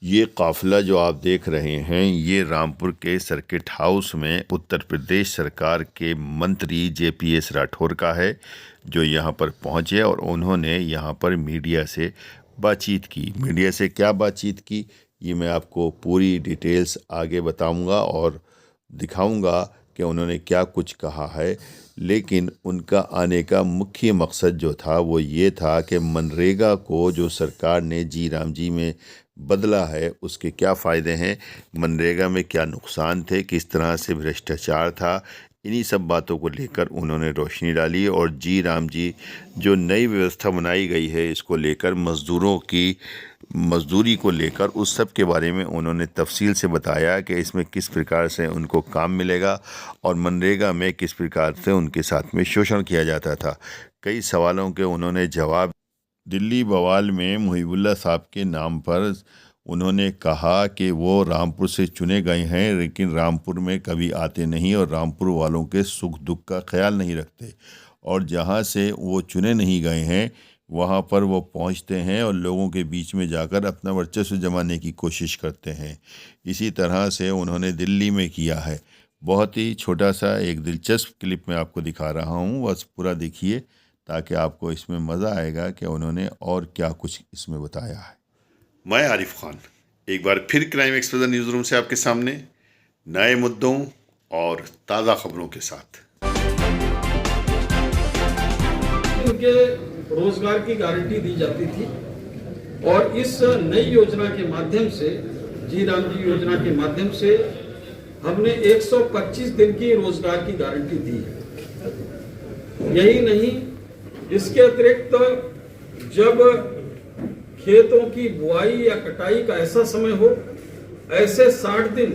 ये काफ़िला जो आप देख रहे हैं, ये रामपुर के सर्किट हाउस में उत्तर प्रदेश सरकार के मंत्री जेपीएस राठौर का है, जो यहाँ पर पहुँचे और उन्होंने यहाँ पर मीडिया से बातचीत की। मीडिया से क्या बातचीत की, ये मैं आपको पूरी डिटेल्स आगे बताऊंगा और दिखाऊंगा कि उन्होंने क्या कुछ कहा है। लेकिन उनका आने का मुख्य मकसद जो था वो ये था कि मनरेगा को जो सरकार ने जी राम जी में बदला है उसके क्या फ़ायदे हैं, मनरेगा में क्या नुकसान थे, किस तरह से भ्रष्टाचार था, इन्हीं सब बातों को लेकर उन्होंने रोशनी डाली। और जी राम जी जो नई व्यवस्था बनाई गई है इसको लेकर, मज़दूरों की मज़दूरी को लेकर, उस सब के बारे में उन्होंने तफसील से बताया कि इसमें किस प्रकार से उनको काम मिलेगा और मनरेगा में किस प्रकार से उनके साथ में शोषण किया जाता था। कई सवालों के उन्होंने जवाब। दिल्ली बवाल में मुहिबुल्लाह साहब के नाम पर उन्होंने कहा कि वो रामपुर से चुने गए हैं, लेकिन रामपुर में कभी आते नहीं और रामपुर वालों के सुख दुख का ख्याल नहीं रखते, और जहाँ से वो चुने नहीं गए हैं वहाँ पर वो पहुँचते हैं और लोगों के बीच में जाकर अपना वर्चस्व जमाने की कोशिश करते हैं। इसी तरह से उन्होंने दिल्ली में किया है। बहुत ही छोटा सा एक दिलचस्प क्लिप मैं आपको दिखा रहा हूँ, बस पूरा देखिए ताकि आपको इसमें मज़ा आएगा कि उन्होंने और क्या कुछ इसमें बताया है। मैं आरिफ खान एक बार फिर क्राइम एक्सप्रेस न्यूज़ रूम से आपके सामने नए मुद्दों और ताज़ा खबरों के साथ। उनके रोजगार की गारंटी दी जाती थी और इस नई योजना के माध्यम से, जी राम जी योजना के माध्यम से हमने 125 दिन की रोजगार की गारंटी दी है। यही नहीं, इसके अतिरिक्त जब खेतों की बुआई या कटाई का ऐसा समय हो, ऐसे 60 दिन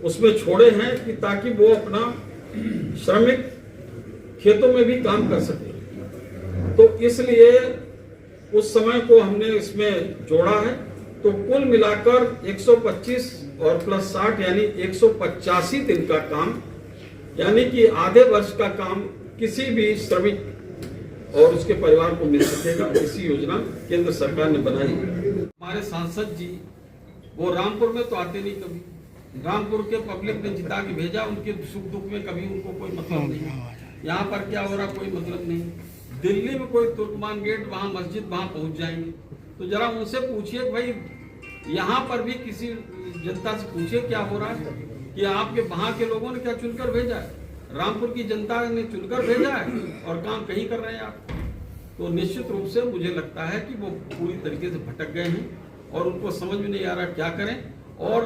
उसमें छोड़े हैं कि ताकि वो अपना श्रमिक खेतों में भी काम कर सके। तो इसलिए उस समय को हमने इसमें जोड़ा है। तो कुल मिलाकर 125 और प्लस 60 यानी 185 दिन का काम, यानी कि आधे वर्ष का काम किसी भी श्रमिक और उसके परिवार को मिल सकेगा। इसी योजना केंद्र सरकार ने बनाई। हमारे सांसद जी वो रामपुर में तो आते नहीं कभी, रामपुर के पब्लिक ने जिता के भेजा, उनके सुख दुख में कभी उनको कोई मतलब नहीं। यहाँ पर क्या हो रहा कोई मतलब नहीं। दिल्ली में कोई तुर्कमान गेट, वहाँ मस्जिद, वहाँ पहुँच जाएंगे। तो जरा उनसे पूछिए भाई, यहाँ पर भी किसी जनता से पूछिए क्या हो रहा है, कि आपके वहाँ के लोगों ने क्या चुनकर भेजा है, रामपुर की जनता ने चुनकर भेजा है और काम कहीं कर रहे हैं आप। तो निश्चित रूप से मुझे लगता है कि वो पूरी तरीके से भटक गए हैं और उनको समझ में नहीं आ रहा क्या करें। और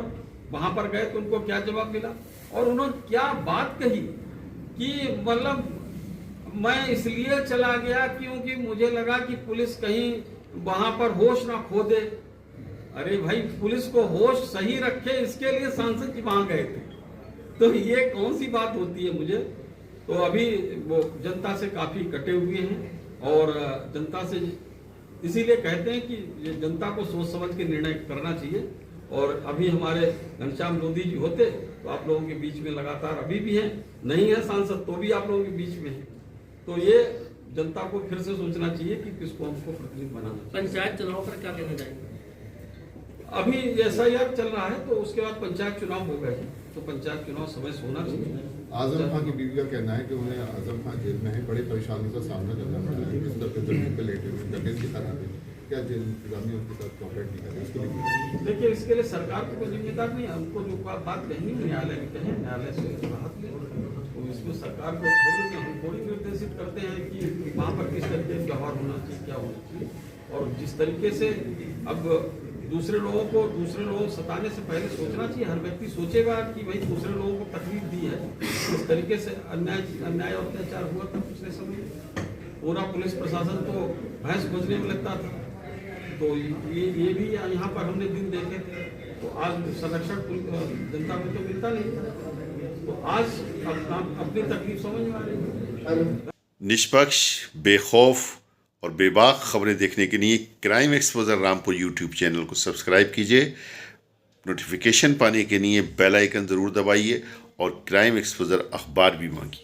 वहाँ पर गए तो उनको क्या जवाब मिला और उन्होंने क्या बात कही कि मतलब मैं इसलिए चला गया क्योंकि मुझे लगा कि पुलिस कहीं वहां पर होश ना खो दे। अरे भाई, पुलिस को होश सही रखे इसके लिए सांसद जी वहां गए थे, तो ये कौन सी बात होती है मुझे। तो अभी वो जनता से काफी कटे हुए हैं और जनता से इसीलिए कहते हैं कि जनता को सोच समझ के निर्णय करना चाहिए। और अभी हमारे घनश्याम लोधी जी होते तो आप लोगों के बीच में लगातार अभी भी हैं, नहीं है सांसद तो भी आप लोगों के बीच में है। तो ये जनता को फिर से सोचना चाहिए कि किसको हमको प्रतिनिधि बनाना चाहिए। पंचायत चुनाव पर क्या कहना चाहिए? अभी SIR चल रहा है तो उसके बाद पंचायत चुनाव होगा ही, तो पंचायत चुनाव समय से होना चाहिए। आजम खान की बीवी का कहना है कि उन्हें आजम खान जेल में है, बड़ी परेशानी का सामना करना पड़ रहा है, किस तरह पे जमीन पे लेटे हुए दंगे की तरह है। क्या जेल इंतजामिया उनके साथ कॉपरेट नहीं कर रहे इसके लिए? देखिए, इसके लिए सरकार को कोई जिम्मेदार नहीं है। हमको जो बात कही न्यायालय में कहें, न्यायालय से राहत ले। तो इसमें सरकार को हम थोड़ी निर्देशित करते हैं कि वहाँ पर किस तरीके का व्यवहार होना चाहिए, क्या होना चाहिए। और जिस तरीके से अब दूसरे लोगों को सताने से पहले सोचना चाहिए। हर व्यक्ति सोचेगा कि भाई दूसरे लोगों को तकलीफ दी है, इस तरीके से अन्याय और अत्याचार हुआ था पिछले समय। पूरा पुलिस प्रशासन तो भैंस खोजने में लगता था। तो ये भी यहाँ पर हमने दिन देखे थे। तो आज संरक्षण जनता को तो मिलता नहीं था, तो आज अपनी तकलीफ समझ में आ रही है। निष्पक्ष, बेखौफ और बेबाक खबरें देखने के लिए crime exposure Rampur YouTube channel को सब्सक्राइब कीजिए। नोटिफिकेशन पाने के लिए बेल आइकन ज़रूर दबाइए और क्राइम एक्सपोजर अखबार भी मांगिए।